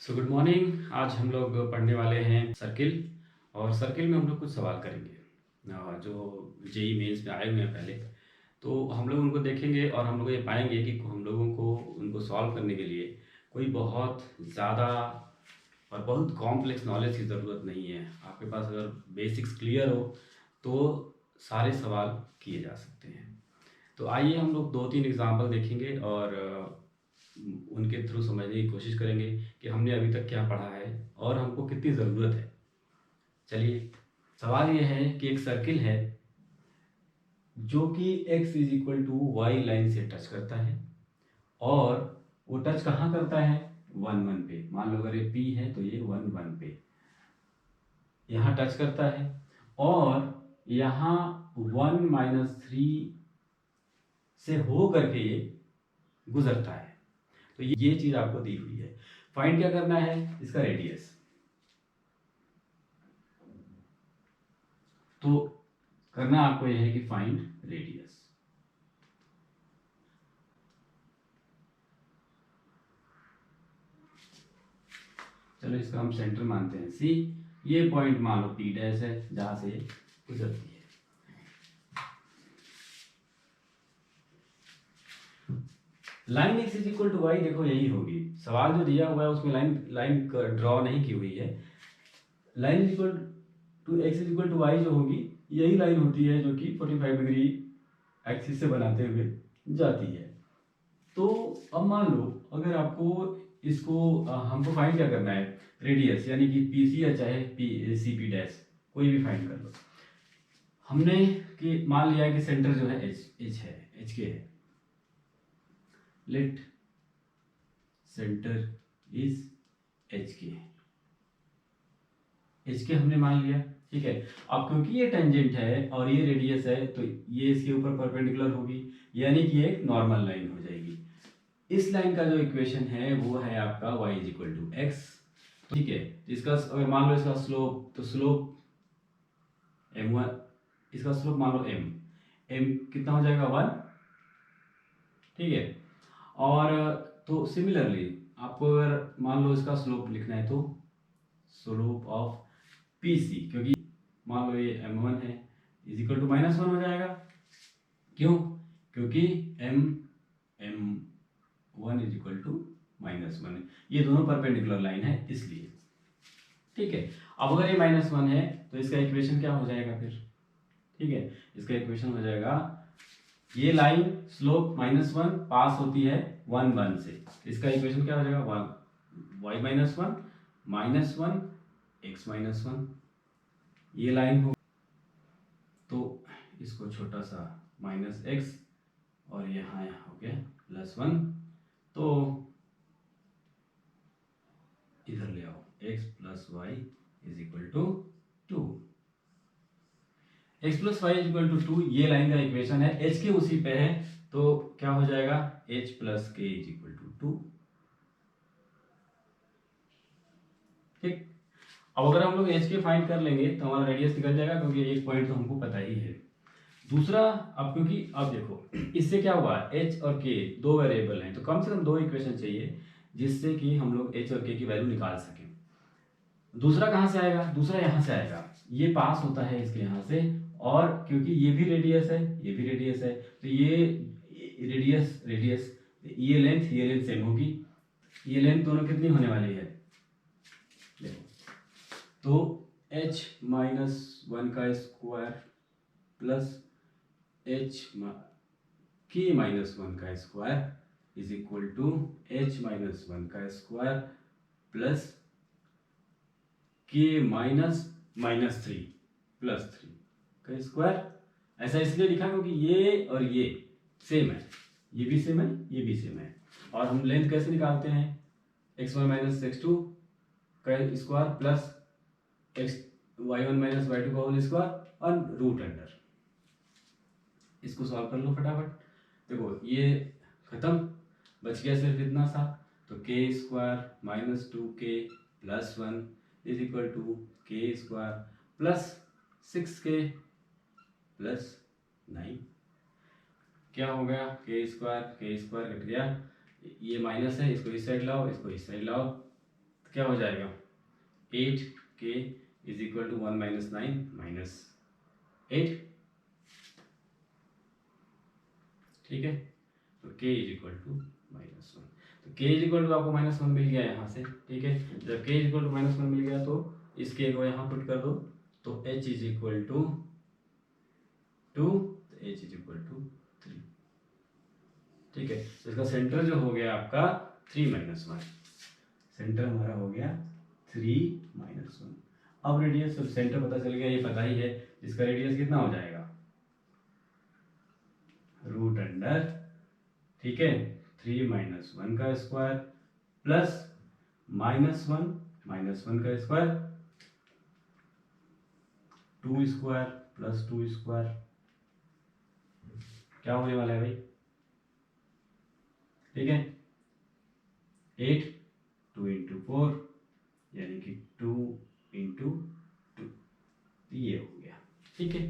Good morning. आज हम लोग पढ़ने वाले हैं सर्किल। और सर्किल में हम लोग कुछ सवाल करेंगे जो जेई मेंस में आए हुए हैं पहले। तो हम लोग उनको देखेंगे और हम लोग ये पाएंगे कि हम लोगों को उनको सॉल्व करने के लिए कोई बहुत ज़्यादा और बहुत कॉम्प्लेक्स नॉलेज की ज़रूरत नहीं है। आपके पास अगर बेसिक्स क्लियर हो तो सारे सवाल किए जा सकते हैं। तो आइए हम लोग 2-3 एग्जाम्पल देखेंगे और उनके थ्रू समझने की कोशिश करेंगे कि हमने अभी तक क्या पढ़ा है और हमको कितनी ज़रूरत है। चलिए, सवाल ये है कि एक सर्किल है जो कि x is equal to Y line से टच करता है और वो टच कहाँ करता है? 1 1 पे। मान लो अगर ये p है तो ये 1 1 पे यहाँ टच करता है और यहाँ 1 - 3 से हो करके ये गुजरता है। तो ये चीज आपको दी हुई है। फाइंड क्या करना है? इसका रेडियस। तो करना आपको यह है कि फाइंड रेडियस। चलो इसका हम सेंटर मानते हैं सी। ये पॉइंट मान लो पी डैश है जहां से गुजरती है। Line X is equal to Y, देखो यही होगी। सवाल जो दिया हुआ है उसमें लाइन लाइन ड्रॉ नहीं की हुई है। Line is equal to X is equal to Y जो होगी यही लाइन होती है जो कि 45 डिग्री एक्सिस से बनाते हुए जाती है। तो अब मान लो अगर आपको इसको हमको फाइंड क्या करना है? रेडियस, यानी कि पी सी या चाहे पी सी पी डैश कोई भी फाइंड कर लो। हमने कि मान लिया कि सेंटर जो है एच है, एच के है। लेट सेंटर इज एच के। एच के हमने मान लिया, ठीक है। अब क्योंकि ये टेंजेंट है और ये रेडियस है तो ये इसके ऊपर परपेंडिकुलर होगी, यानी कि एक नॉर्मल लाइन हो जाएगी। इस लाइन का जो इक्वेशन है वो है आपका y is equal to X, ठीक है। इसका अगर मान लो इसका स्लोप, तो स्लोप m1, इसका स्लोप मान लो m कितना हो जाएगा 1, ठीक है। और तो सिमिलरली आपको अगर मान लो इसका स्लोप लिखना है तो स्लोप ऑफ PC, क्योंकि मान लो ये m1 है, इज इक्वल टू -1 हो जाएगा। क्यों? क्योंकि m1 इज इक्वल टू -1, ये दोनों परपेंडिकुलर लाइन है इसलिए, ठीक है। अब अगर ये -1 है तो इसका इक्वेशन क्या हो जाएगा फिर? ठीक है, इसका इक्वेशन हो जाएगा ये लाइन स्लोप -1 पास होती है 1 1 से। इसका इक्वेशन क्या हो जाएगा? 1 y -1 x -1, ये लाइन हो। तो इसको छोटा सा -x और यहाँ हो गया +1, तो इधर ले आओ x + y is equal to 2। x + y is equal to 2 ये लाइन का इक्वेशन है। h के उसी पे है तो क्या हो जाएगा? h + k is equal to 2, ठीक। अब अगर हम लोग h के फाइंड कर लेंगे तो हमारा रेडियस निकल जाएगा, क्योंकि एक पॉइंट तो हमको पता ही है। दूसरा, अब क्योंकि अब देखो इससे क्या हुआ, h और k दो वेरिएबल हैं तो कम से कम दो इक्वेशन चाहिए जिससे कि हम लोग h और k की वैल्यू निकाल सकें। दूसरा कहाँ से आएगा? दूसरा यहाँ से आएगा, ये पास होता है इसके यहाँ से, और क्योंकि ये भी रेडियस है ये भी रेडियस है तो ये रेडियस रेडियस, ये लेंथ सेम होगी। ये लेंथ दोनों कितनी होने वाली है? देखो, तो h - 1 का स्क्वायर प्लस h k - 1 का square is equal to h - 1 का स्क्वायर प्लस k -3 + 3 का स्क्वायर। ऐसा इसलिए लिखा क्योंकि ये और ये सेम है, ये भी सेम है ये भी सेम है। और हम लेंथ कैसे निकालते हैं? x1 - x2 का स्क्वायर प्लस y1 - y2 का होल स्क्वायर और रूट अंडर। इसको सॉल्व कर लो फटाफट। देखो ये खत्म, बच गया सिर्फ इतना सा। तो k² - 2k + 1 is equal to k² plus 6k + 9। क्या हो गया? k² कट गया, ये माइनस है, इसको इस साइड लाओ इसको इस साइड लाओ, क्या हो जाएगा 8k is equal to 1 minus 9 minus 8, ठीक है। तो k इज इक्वल टू -1, तो k इज इक्वल टू आपको -1 मिल गया यहाँ से, ठीक है। जब k इज इक्वल टू -1 मिल गया तो इस k को यहाँ पुट कर दो, तो h इज इक्वल टू 2, तो h इज इक्वल टू 3, ठीक है। तो इसका सेंटर जो हो गया आपका 3 - 1, सेंटर हमारा हो गया 3 - 1। अब रेडियस, जब सेंटर पता चल गया, ये पता ही है, इसका रेडियस कितना हो जाएगा √, ठीक है, 3 - 1 का स्क्वायर प्लस -1 का स्क्वायर, 2 स्क्वायर प्लस 2 स्क्वायर, क्या होने वाला है भाई, ठीक है, 8, 2 × 4 यानी कि 2 × 2, ये हो गया, ठीक है।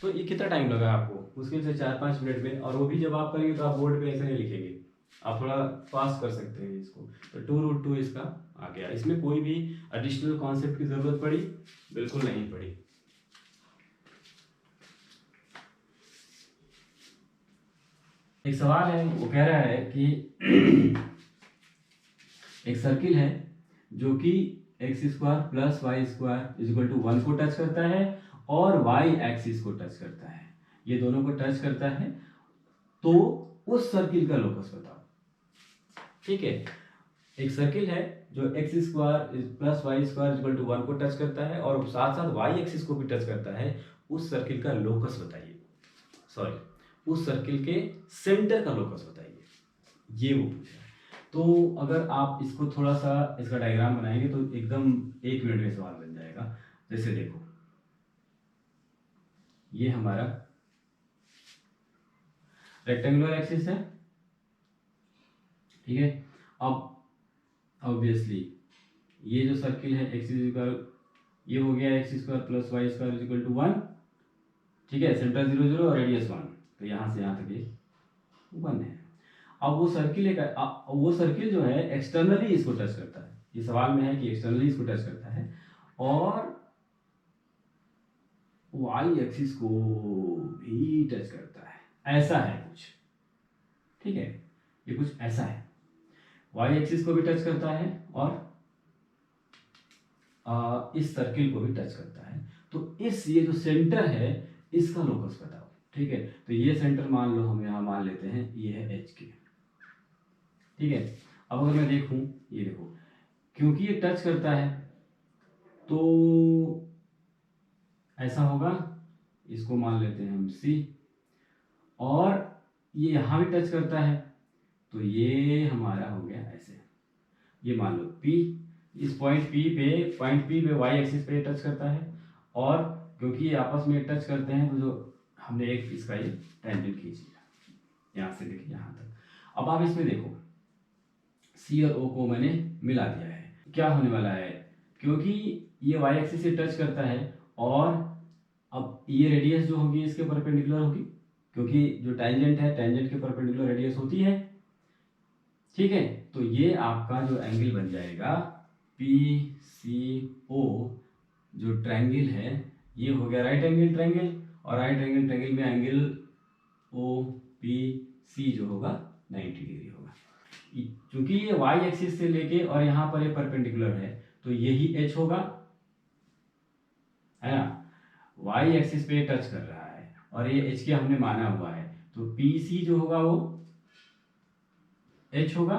तो ये कितना टाइम लगा आपको, मुश्किल से 4-5 मिनट में, और वो भी जब आप करेंगे तो आप बोर्ड पे ऐसे नहीं लिखेंगे, आप थोड़ा पास कर सकते हैं इसको। तो 2√2 इसका आ गया। इसमें कोई भी एडिशनल कॉन्सेप्ट की जरूरत पड़ी, बिल्कुल नहीं पड़ी। एक सवाल है, वो कह रहा है कि एक सर्किल है जो कि x² + y² = 1 को टच करता है और y एक्सिस को टच करता है, ये दोनों को टच करता है, तो उस सर्किल का लोकस बताओ, ठीक है। एक सर्किल है जो x² + y² = 1 को टच करता है और साथ साथ y एक्सिस को भी टच करता है, उस सर्किल का लोकस बताइए, सॉरी, उस सर्किल के सेंटर का लोकस बताइए, ये वो पूछा है। तो अगर आप इसको थोड़ा सा इसका डायग्राम बनाएंगे तो एकदम 1 मिनट में सवाल बन जाएगा। जैसे देखो, ये हमारा रेक्टेंगुलर एक्सिस है, ठीक है। अब ऑब्वियसली ये जो सर्किल है ये हो गया x² + y² = 1, ठीक है, सेंटर 0 0 और रेडियस 1, तो यहाँ से यहाँ तक ये 1 है। अब वो सर्किल जो है एक्सटर्नली इसको टच करता है, ये सवाल में है कि एक्सटर्नली इसको टच करता है और y एक्सिस को भी टच करता है, ऐसा है कुछ, ठीक है, ये कुछ ऐसा है, y एक्सिस को भी टच करता है और इस सर्किल को भी टच करता है। तो ये जो सेंटर है इसका लोकस बताओ, ठीक है। तो ये सेंटर मान लो, हम यहाँ मान लेते हैं ये है h के, ठीक है। अब अगर मैं देखूं, ये देखो, क्योंकि ये टच करता है तो ऐसा होगा, इसको मान लेते हैं हम C, और ये यहाँ भी टच करता है तो ये हमारा हो गया ऐसे, ये मान लो P, इस पॉइंट P पे y एक्सिस पे टच करता है, और क्योंकि ये आपस में टच करते हैं तो जो हमने एक इसका ये टेंजेंट खींच लिया यहाँ से लेके यहाँ तक। अब आप इसमें देखो, C और O को मैंने मिला दिया है, क्या होने वाला है, क्योंकि ये y एक्सिस से टच करता है और अब ये रेडियस जो होगी इसके परपेंडिकुलर होगी, क्योंकि जो टेंजेंट है टेंजेंट के परपेंडिकुलर रेडियस होती है, ठीक है। तो ये आपका जो एंगल बन जाएगा PCO, जो ट्रायंगल है, ये हो गया राइट एंगल ट्रायंगल, और राइट एंगल ट्रायंगल में एंगल OPC जो होगा 90 डिग्री होगा। क्योंकि ये y एक्सिस से लेके और यहाँ पर ये परपेंडिकुलर है तो यही h होगा, है ना, y एक्सिस पे टच कर रहा है और ये h के हमने माना हुआ है, तो PC जो होगा वो h होगा,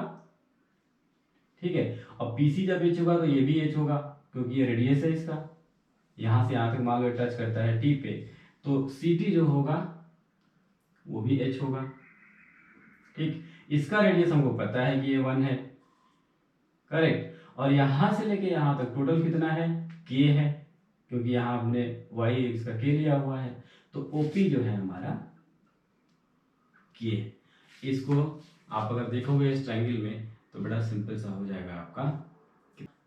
ठीक है। अब PC जब h होगा तो ये भी h होगा, क्योंकि ये रेडियस है इसका, यहाँ से यहाँ तक मान लो टच करता है T पे, तो CT जो होगा वो भी h होगा, ठीक। इसका रेडियस हमको पता है कि ये 1 है, करेक्ट, और यहाँ से लेके यहाँ तक टोटल कितना है, k है, क्योंकि यहाँ हमने y इसका k लिया हुआ है, तो OP जो है हमारा k है। इसको आप अगर देखोगे इस ट्रायंगल में तो बड़ा सिंपल सा हो जाएगा आपका।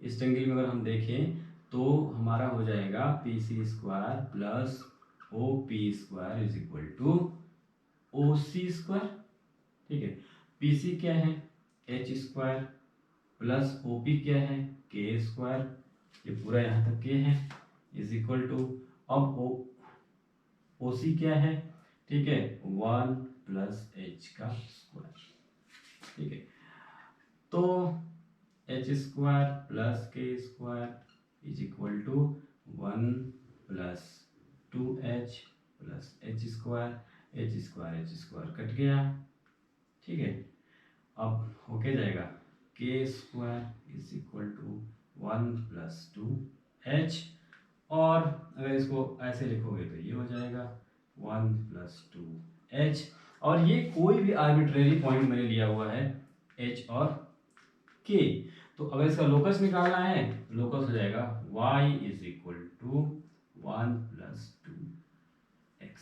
इस ट्रायंगल में अगर हम देखें तो हमारा हो जाएगा PC² + OP² = OC², ठीक है। PC क्या है, h² + OP क्या है, के स्क्वायर, ये पूरा यहाँ तक के है, इज इक्वल टू, अब ओ सी क्या है, ठीक है, 1 प्लस एच का स्क्वायर, ठीक है। तो H square plus K square is equal to 1 plus 2h plus H square cut गया, ठीक है। अब होके जाएगा K square is equal to 1 plus 2h, और अगर इसको ऐसे लिखोगे तो ये हो जाएगा 1 प्लस 2h, और ये कोई भी आर्बिट्रेरी पॉइंट मैंने लिया हुआ है h और k। तो अगर इसका लोकस निकालना है, लोकस हो जाएगा y is equal to 1 plus 2x,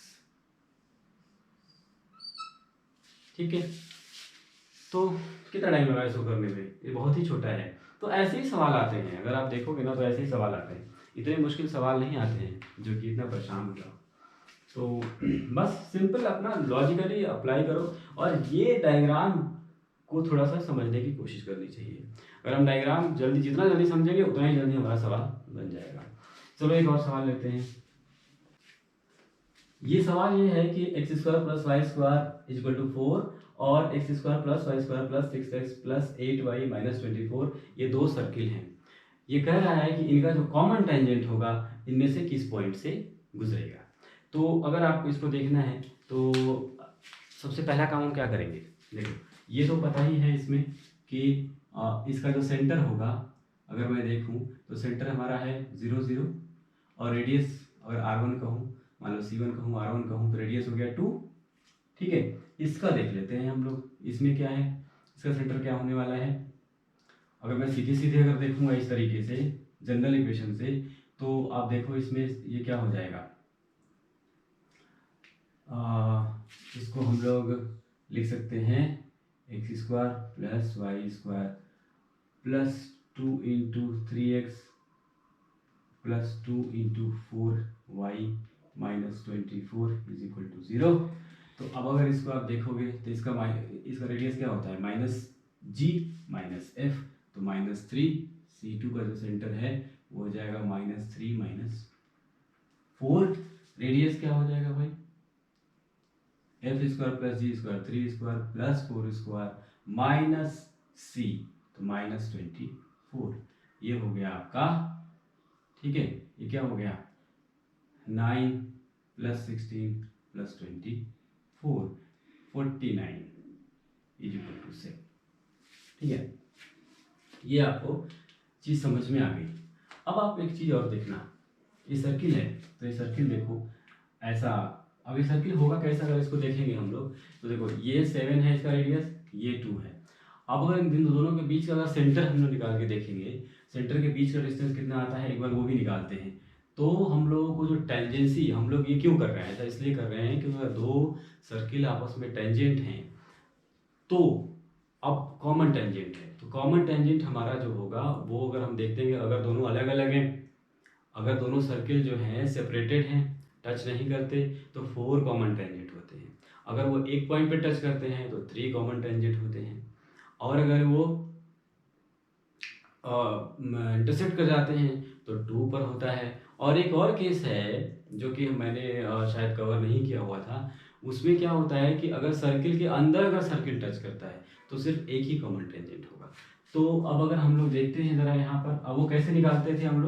ठीक है। तो कितना टाइम लगा इसको करने में, ये बहुत ही छोटा है। तो ऐसे ही सवाल आते हैं, अगर आप देखोगे ना तो ऐसे ही सवाल आते हैं, इतने मुश्किल सवाल नहीं आते हैं जो कि इतना परेशान होगा। तो बस सिंपल अपना लॉजिकली अप्लाई करो, और ये डायग्राम को थोड़ा सा समझने की कोशिश करनी चाहिए। अगर हम डायग्राम जितना जल्दी समझेंगे उतना ही जल्दी हमारा सवाल बन जाएगा। चलो एक और सवाल लेते हैं। ये सवाल ये है कि X square plus Y square is equal to 4 और X square plus Y square plus 6x plus 8y minus 24, ये दो सर्किल हैं। ये कह रहा है कि इनका जो कॉमन टेंजेंट होगा इनमें से किस पॉइंट से गुजरेगा। तो अगर आपको इसको देखना है तो सबसे पहला काम हम क्या करेंगे, देखो ये तो पता ही है इसमें कि इसका जो सेंटर होगा, अगर मैं देखूं तो सेंटर हमारा है 0 0, और रेडियस अगर r1 कहूँ, मान लो c1 कहूँ, r1 कहूँ, तो रेडियस हो गया 2, ठीक है। इसका देख लेते हैं हम लोग, इसमें क्या है, इसका सेंटर क्या होने वाला है। अगर मैं सीधे सीधे अगर देखूंगा इस तरीके से जनरल इक्वेशन से, तो आप देखो इसमें ये क्या हो जाएगा, इसको हम लोग लिख सकते हैं X square plus Y square plus 2 into 3x plus 2 into 4y minus 24 is equal to 0। तो अब अगर इसको आप देखोगे तो इसका रेडियस क्या होता है, माइनस g माइनस f, तो माइनस 3, C2 का जो सेंटर है वो हो जाएगा माइनस 3 माइनस 4, रेडियस क्या हो जाएगा भाई, F square plus G square 3 square plus 4 square minus c, तो माइनस 24, ये हो गया आपका, ठीक है। ये क्या हो गया, 9 plus 16 plus 24, 49 is equal to 6, ठीक है। ये आपको चीज़ समझ में आ गई। अब आप एक चीज़ और देखना, ये सर्किल है तो ये सर्किल देखो ऐसा, अब ये सर्किल होगा कैसा, अगर इसको देखेंगे हम लोग तो देखो ये 7 है इसका रेडियस, ये 2 है। अब अगर इन दोनों के बीच का अगर सेंटर हम लोग निकाल के देखेंगे, सेंटर के बीच का डिस्टेंस कितना आता है, एक बार वो भी निकालते हैं। तो हम लोगों को जो टेंजेंसी, हम लोग ये क्यों कर रहे हैं, ऐसा इसलिए कर रहे हैं क्योंकि अगर दो सर्किल आपस में टेंजेंट हैं तो अब कॉमन टेंजेंट है, तो कॉमन टेंजेंट हमारा जो होगा वो अगर हम देखते हैं अगर दोनों अलग अलग हैं, अगर दोनों सर्किल जो हैं सेपरेटेड हैं, टच नहीं करते, तो 4 कॉमन टेंजेंट होते हैं। अगर वो एक पॉइंट पे टच करते हैं तो 3 कॉमन टेंजेंट होते हैं, और अगर वो इंटरसेक्ट कर जाते हैं तो 2 पर होता है। और एक और केस है जो कि मैंने शायद कवर नहीं किया हुआ था, उसमें क्या होता है कि अगर सर्किल के अंदर अगर सर्किल टच करता है तो सिर्फ एक ही कॉमन टेंजेंट होगा। तो अब अगर हम लोग देखते हैं ज़रा यहाँ पर, अब वो कैसे निकालते थे हम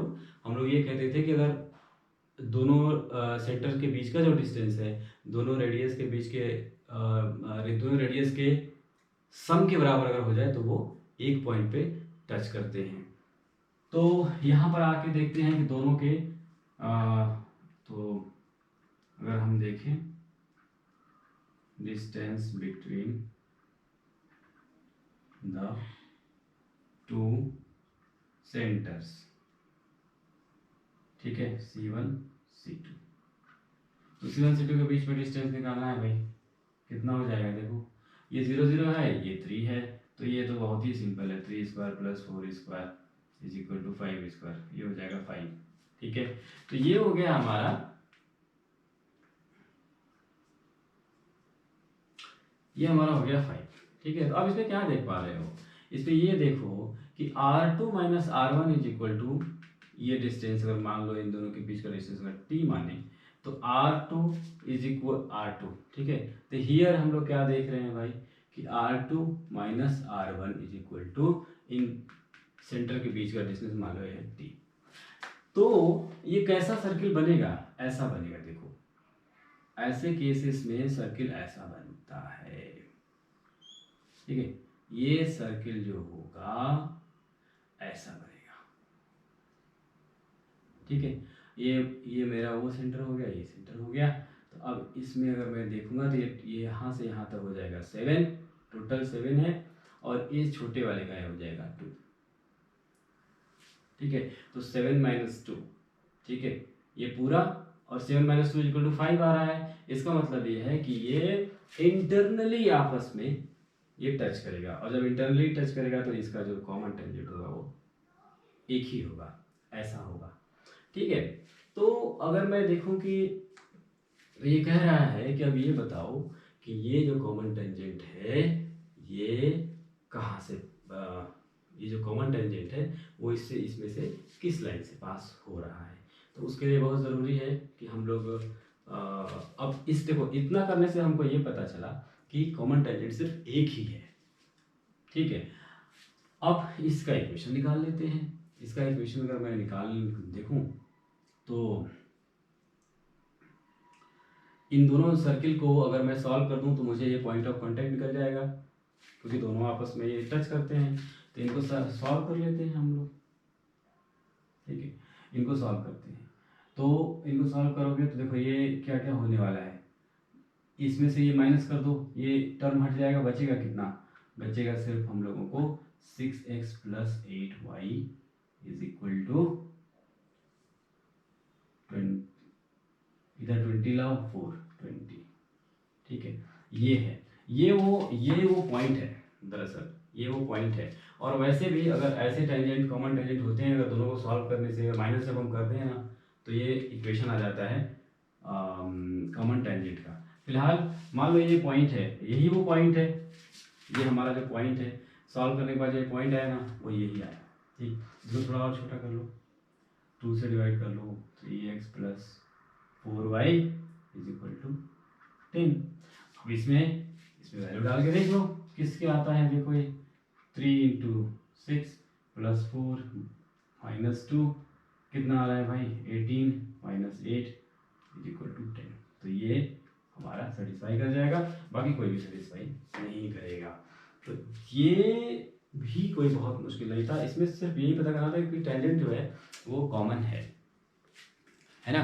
लोग ये कहते थे कि अगर दोनों सेंटर के बीच का जो डिस्टेंस है, दोनों रेडियस के बीच के दोनों रेडियस के सम के बराबर अगर हो जाए तो वो एक पॉइंट पे टच करते हैं। तो यहाँ पर आके देखते हैं कि दोनों के तो अगर हम देखें distance between the two centres, ठीक है, C1 C2, तो C1 C2 के बीच में डिस्टेंस निकालना है भाई, कितना हो जाएगा, देखो ये 0 0 है, ये 3 है, तो ये तो बहुत ही सिंपल है, 3 square plus 4 square is equal to 5 square, ये हो जाएगा 5, ठीक है। तो ये हो गया हमारा, ये हमारा हो गया 5, ठीक है। तो अब इसमें क्या देख पा रहे हो, इसमें ये देखो कि R2 minus R1 is equal to, ये डिस्टेंस अगर मान लो इन दोनों के बीच का डिस्टेंस अगर t माने तो R2 इज इक्वल R2, ठीक है। तो हियर हम लोग क्या देख रहे हैं भाई कि R2 minus R1 is equal to इन सेंटर के बीच का डिस्टेंस मान लो है t। तो ये कैसा सर्किल बनेगा, ऐसा बनेगा, देखो ऐसे केसेस में सर्किल ऐसा बनता है, ठीक है। ये सर्किल जो होगा ऐसा बनेगा, ठीक है। ये मेरा वो सेंटर हो गया, ये सेंटर हो गया। तो अब इसमें अगर मैं देखूंगा तो ये यहाँ से यहाँ तक हो जाएगा 7, टोटल 7 है, और इस छोटे वाले का हो जाएगा 2, ठीक है। तो 7 माइनस 2, ठीक है, ये पूरा, और 7 माइनस 2 इक्वल टू 5 आ रहा है। इसका मतलब ये है कि ये इंटरनली आपस में ये टच करेगा, और जब इंटरनली टच करेगा तो इसका जो कॉमन टेंजेंट होगा वो एक ही होगा, ऐसा होगा, ठीक है। तो अगर मैं देखूं कि ये कह रहा है कि अब ये बताओ कि ये जो कॉमन टेंजेंट है ये कहाँ से, ये जो कॉमन टेंजेंट है वो इससे, इसमें से किस लाइन से पास हो रहा है। तो उसके लिए बहुत ज़रूरी है कि हम लोग अब इस, देखो इतना करने से हमको ये पता चला कि कॉमन टेंजेंट सिर्फ एक ही है, ठीक है। अब इसका इक्वेशन निकाल लेते हैं। इसका इक्वेशन अगर मैं निकाल देखूं तो इन दोनों सर्किल को अगर मैं सॉल्व कर दूं तो मुझे ये पॉइंट ऑफ कांटेक्ट निकल जाएगा, क्योंकि दोनों आपस में ये टच करते हैं। तो इनको सॉल्व कर लेते हैं हम लोग, ठीक है। इनको सॉल्व करते हैं, तो इनको सॉल्व करोगे तो देखो ये क्या क्या होने वाला है, इसमें से ये माइनस कर दो, ये टर्म हट जाएगा, बचेगा कितना, बचेगा सिर्फ हम लोगों को 6x plus 8y is equal to, इधर 20 लाओ 4 20, ठीक है। ये है, ये वो पॉइंट है, दरअसल ये वो पॉइंट है। और वैसे भी अगर ऐसे टेंजेंट कॉमन टेंजेंट होते हैं, अगर दोनों को सॉल्व करने से माइनस जब हम करते हैं ना तो ये इक्वेशन आ जाता है कॉमन टेंजेंट का। फिलहाल मान लो ये पॉइंट है, यही वो पॉइंट है, ये हमारा जो पॉइंट है, सॉल्व करने के बाद जो पॉइंट आया ना वो यही आया, ठीक। इसको थोड़ा और छोटा कर लो, 2 से डिवाइड कर लो, 3x plus 4y is equal to 10। अब इसमें वैल्यू डाल के देख लो किसके आता है, देखो ये 3 इंटू 6 प्लस 4 माइनस 2 कितना आ रहा है भाई, 18 माइनस 8 इज इक्वल टू 10। तो ये हमारा सेटिस्फाई कर जाएगा, बाकी कोई भी सेटिस्फाई नहीं करेगा। तो ये भी कोई बहुत मुश्किल नहीं था, इसमें सिर्फ यही पता करना था कि टेंजेंट जो है वो कॉमन है ना।